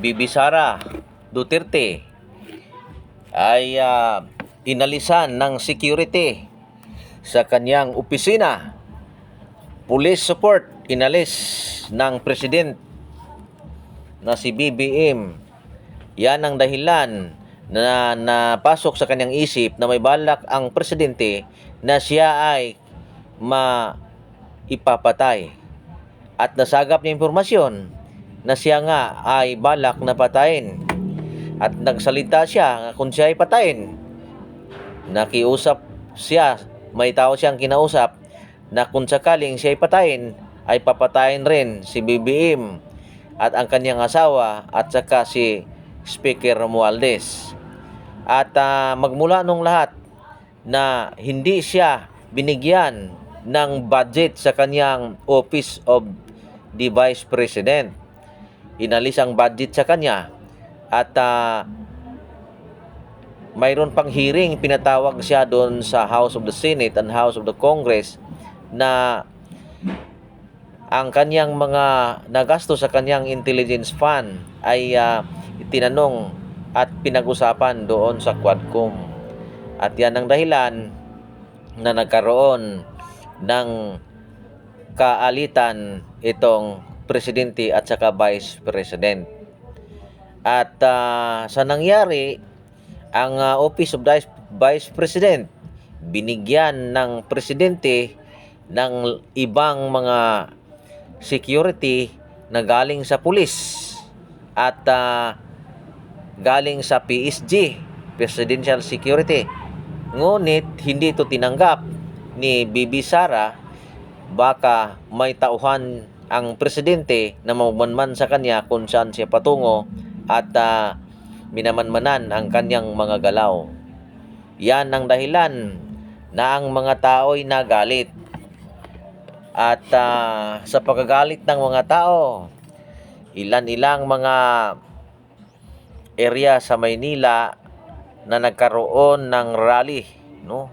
Bibi Sara Duterte ay inalisan ng security sa kanyang opisina. Police support inalis ng president na si BBM. Yan ang dahilan na napasok sa kanyang isip na may balak ang presidente na siya ay maipapatay. At nasagap niya impormasyon na siya nga ay balak na patayin. At nagsalita siya kung siya ay patayin. Nakiusap siya, may tao siyang kinausap na kung sakaling siya ay patayin, ay papatayin rin si BBM at ang kanyang asawa at saka si Speaker Romualdez. At magmula nung lahat na hindi siya binigyan ng budget sa kanyang Office of the Vice President. Inalis ang budget sa kanya at mayroon pang hearing, pinatawag siya doon sa House of the Senate and House of the Congress na ang kanyang mga nagasto sa kanyang intelligence fund ay itinanong at pinag-usapan doon sa Quadcom. At yan ang dahilan na nagkaroon ng kaalitan itong presidente at saka vice president. At sa nangyari, ang Office of Vice President binigyan ng presidente ng ibang mga security na galing sa pulis at galing sa PSG, Presidential Security. Ngunit hindi ito tinanggap ni Bibi Sara. Baka may tauhan ang presidente na mamanman sa kanya kung saan siya patungo at minamanmanan ang kanyang mga galaw. Yan ang dahilan na ang mga tao'y nagalit. At sa pagkagalit ng mga tao, ilan-ilang mga area sa Maynila na nagkaroon ng rally, no?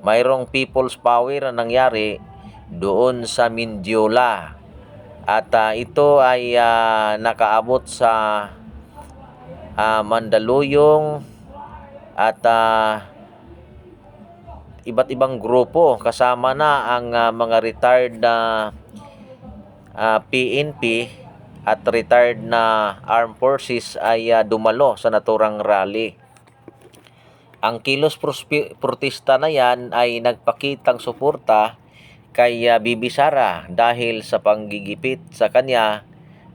Mayroong people's power na nangyari doon sa Mindiola. At ito ay nakaabot sa Mandaluyong at iba't ibang grupo, kasama na ang mga retired na PNP at retired na armed forces ay dumalo sa naturang rally. Ang kilos protesta na yan ay nagpakitang suporta kay Bibi Sara dahil sa panggigipit sa kanya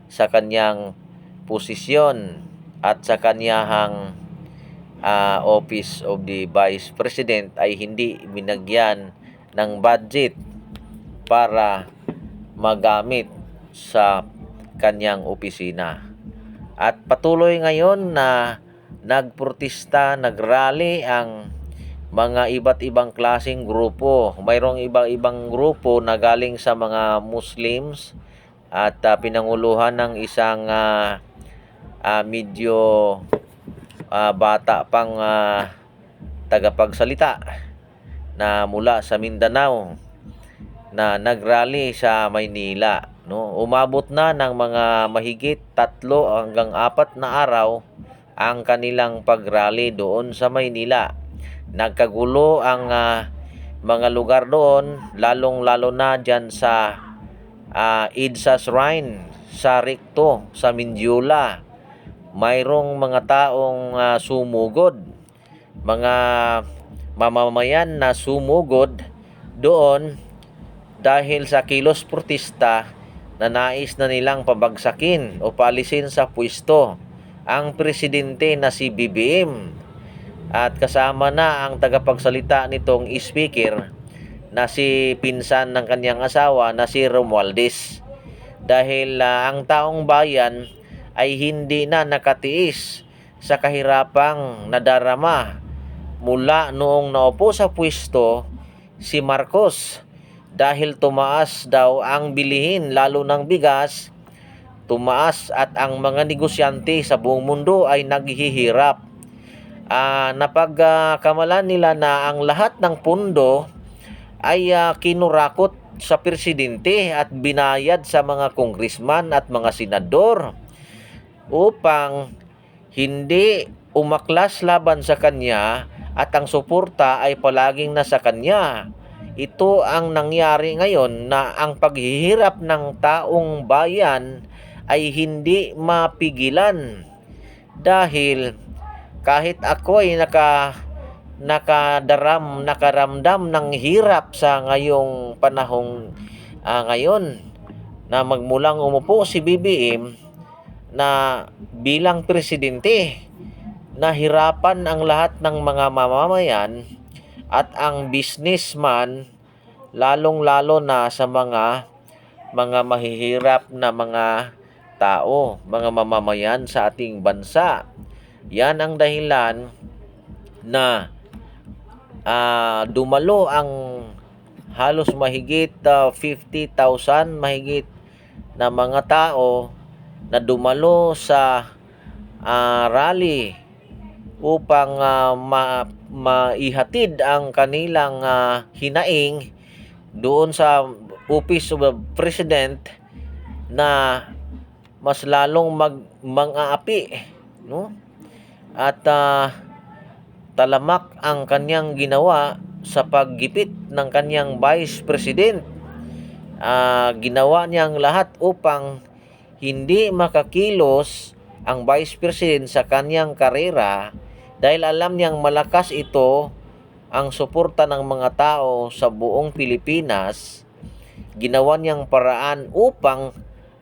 sa kanyang posisyon at sa kanyang Office of the Vice President ay hindi binagyan ng budget para magamit sa kanyang opisina. At patuloy ngayon na nagprotesta, nagrally ang mga iba't ibang klaseng grupo. Mayroong ibang grupo na galing sa mga Muslims at pinanguluhan ng isang medyo bata pang tagapagsalita na mula sa Mindanao na nagrally sa Maynila, no? Umabot na ng mga mahigit 3 hanggang 4 na araw ang kanilang pagrally doon sa Maynila. Nagkagulo ang mga lugar doon, lalong-lalo na dyan sa EDSA Shrine sa Recto, sa Mindiola. Mayroong mga taong sumugod, mga mamamayan na sumugod doon dahil sa kilos protesta na nais na nilang pabagsakin o paalisin sa pwesto ang presidente na si BBM. At kasama na ang tagapagsalita nitong speaker na si pinsan ng kanyang asawa na si Romualdez. Dahil ang taong bayan ay hindi na nakatiis sa kahirapang nadarama mula noong naupo sa pwesto si Marcos, dahil tumaas daw ang bilihin lalo ng bigas, tumaas at ang mga negosyante sa buong mundo ay naghihirap. Napagkamalan nila na ang lahat ng pundo ay kinurakot sa presidente at binayad sa mga congressman at mga senador. upang hindi umaklas laban sa kanya at ang suporta ay palaging nasa kanya. Ito ang nangyari ngayon na ang paghihirap ng taong bayan ay hindi mapigilan dahil kahit ako ay nakaramdam ng hirap sa ngayong panahong ngayon na magmulang umupo si BBM na bilang presidente, nahirapan ang lahat ng mga mamamayan at ang businessman, lalong-lalo na sa mga mahihirap na mga tao, mga mamamayan sa ating bansa. Yan ang dahilan na dumalo ang halos mahigit 50,000 mahigit na mga tao na dumalo sa rally upang maihatid ang kanilang hinaing doon sa Office of the President na mas lalong mang-aapi, no? At talamak ang kanyang ginawa sa paggipit ng kanyang Vice President. Ginawa niyang lahat upang hindi makakilos ang Vice President sa kanyang karera dahil alam niyang malakas ito ang suporta ng mga tao sa buong Pilipinas. Ginawa niyang paraan upang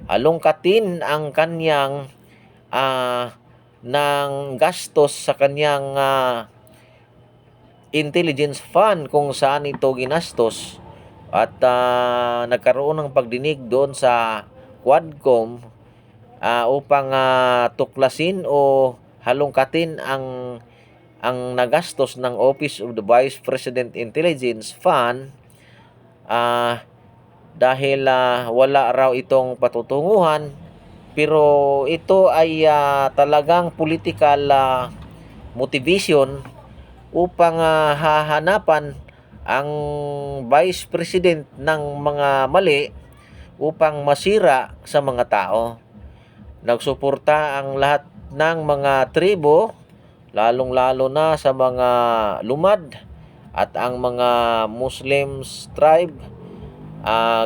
alungkatin ang kanyang ng gastos sa kanyang intelligence fund kung saan ito ginastos at nagkaroon ng pagdinig doon sa Quadcom upang tuklasin o halungkatin ang nagastos ng Office of the Vice President Intelligence Fund dahil wala raw itong patutunguhan, pero ito ay talagang political motivation upang hahanapan ang Vice President ng mga mali upang masira sa mga tao. Nagsuporta ang lahat ng mga tribo, lalong-lalo na sa mga lumad at ang mga Muslims tribe,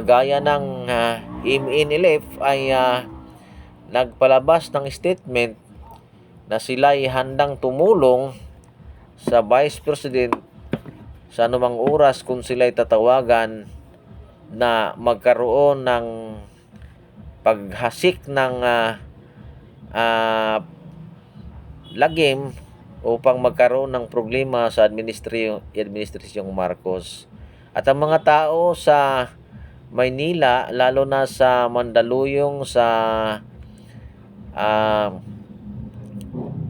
gaya ng MNLF ay nagpalabas ng statement na sila ay handang tumulong sa Vice President sa anumang oras kung sila ay tatawagan na magkaroon ng paghasik ng lagim upang magkaroon ng problema sa administrasyong Marcos. At ang mga tao sa Maynila, lalo na sa Mandaluyong, sa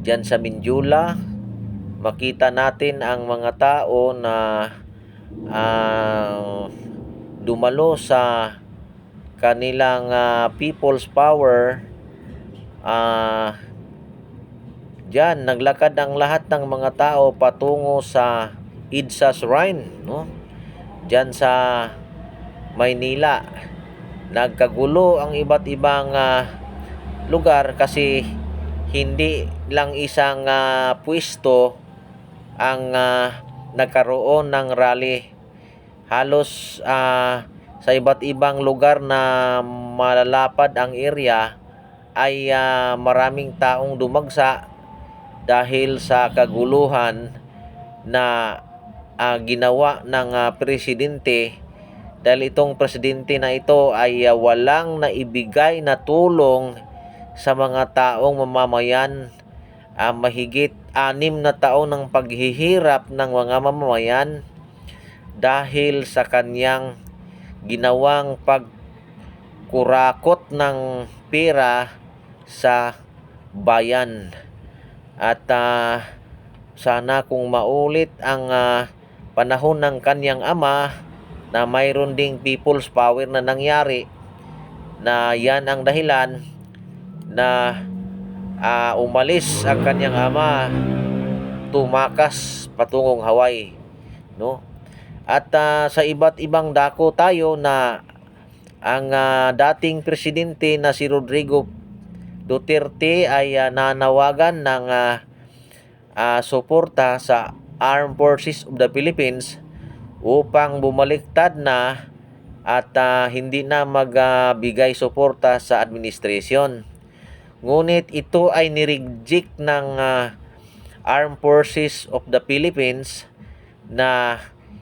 diyan sa Minjula, makita natin ang mga tao na dumalo sa kanilang people's power. Diyan naglakad ang lahat ng mga tao patungo sa EDSA Shrine, no? Diyan sa Maynila. Nagkagulo ang iba't ibang lugar kasi hindi lang isang pwesto ang nagkaroon ng rally. Halos sa iba't ibang lugar na malalapad ang area ay maraming taong dumagsa dahil sa kaguluhan na ginawa ng presidente, dahil itong presidente na ito ay walang naibigay na tulong sa mga taong mamamayan. Mahigit 6 na taon ng paghihirap ng mga mamamayan dahil sa kanyang ginawang pagkurakot ng pera sa bayan. At sana kung maulit ang panahon ng kanyang ama na mayroon ding people's power na nangyari, na yan ang dahilan na umalis ang kanyang ama, tumakas patungong Hawaii, no? At sa iba't ibang dako tayo na ang dating presidente na si Rodrigo Duterte ay nanawagan ng suporta sa Armed Forces of the Philippines upang bumaliktad na at hindi na magbigay suporta sa administrasyon. Ngunit ito ay nireject ng Armed Forces of the Philippines na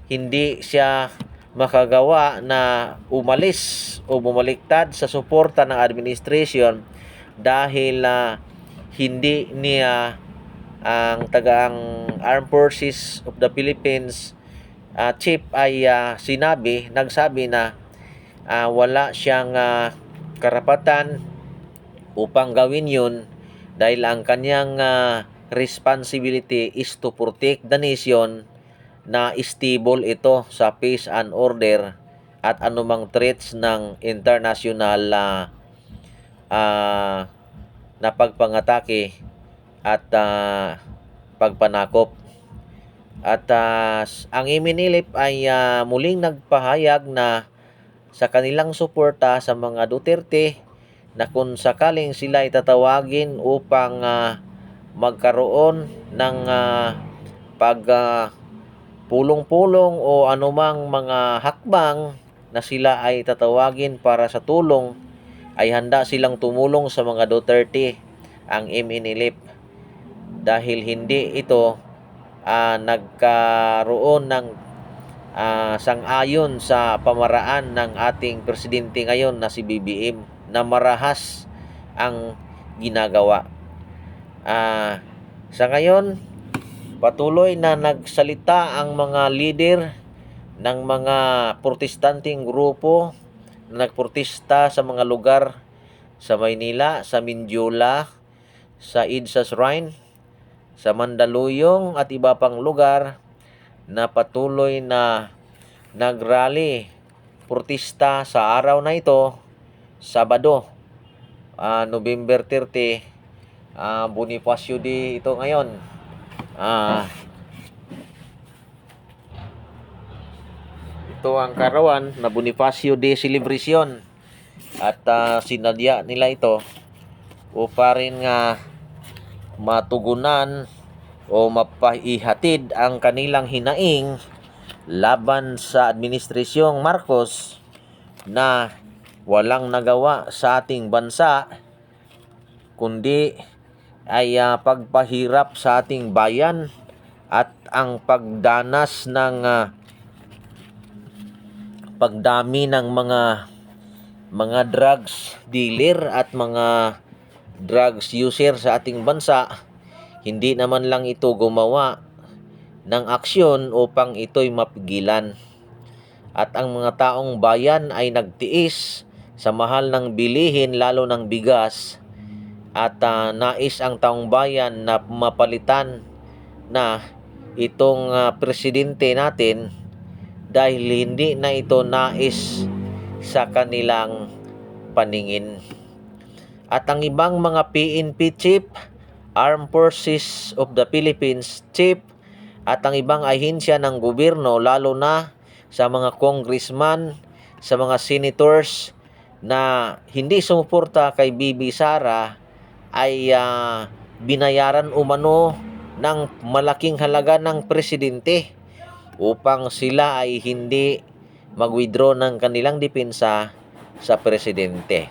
hindi siya makagawa na umalis o bumaliktad sa suporta ng administrasyon dahil hindi niya ang tagang Armed Forces of the Philippines chief ay nagsabi na wala siyang karapatan upang gawin yun dahil ang kanyang responsibility is to protect the nation na stable ito sa peace and order at anumang threats ng international na pagpangatake at pagpanakop. At ang Iminilip ay muling nagpahayag na sa kanilang suporta sa mga Duterte na kung sakaling sila ay tatawagin upang magkaroon ng pulong-pulong o anumang mga hakbang na sila ay tatawagin para sa tulong, ay handa silang tumulong sa mga Duterte, ang Iminilip, dahil hindi ito nagkaroon ng sang-ayon sa pamaraan ng ating presidente ngayon na si BBM na marahas ang ginagawa. Sa ngayon, patuloy na nagsalita ang mga leader ng mga protestanteng grupo na nagprotesta sa mga lugar sa Maynila, sa Mindiola, sa EDSA Shrine, sa Mandaluyong at iba pang lugar na patuloy na nagrally, protesta sa araw na ito, Sabado, November 30, Bonifacio Day ito ngayon. Ito ang karawan na Bonifacio Day celebration at sinadya nila ito upang rin matugunan o mapaihatid ang kanilang hinaing laban sa administrasyong Marcos na walang nagawa sa ating bansa kundi ay pagpahirap sa ating bayan at ang pagdanas ng pagdami ng mga drugs dealer at mga drugs user sa ating bansa. Hindi naman lang ito gumawa ng aksyon upang ito'y mapigilan. At ang mga taong bayan ay nagtiis sa mahal ng bilihin, lalo ng bigas. At nais ang taong bayan na mapalitan na itong presidente natin dahil hindi na ito nais sa kanilang paningin. At ang ibang mga PNP chief, Armed Forces of the Philippines chief, at ang ibang ahensya ng gobyerno, lalo na sa mga congressman, sa mga senators na hindi sumuporta kay Bibi Sara, ay binayaran umano ng malaking halaga ng presidente upang sila ay hindi mag-withdraw ng kanilang depensa sa presidente.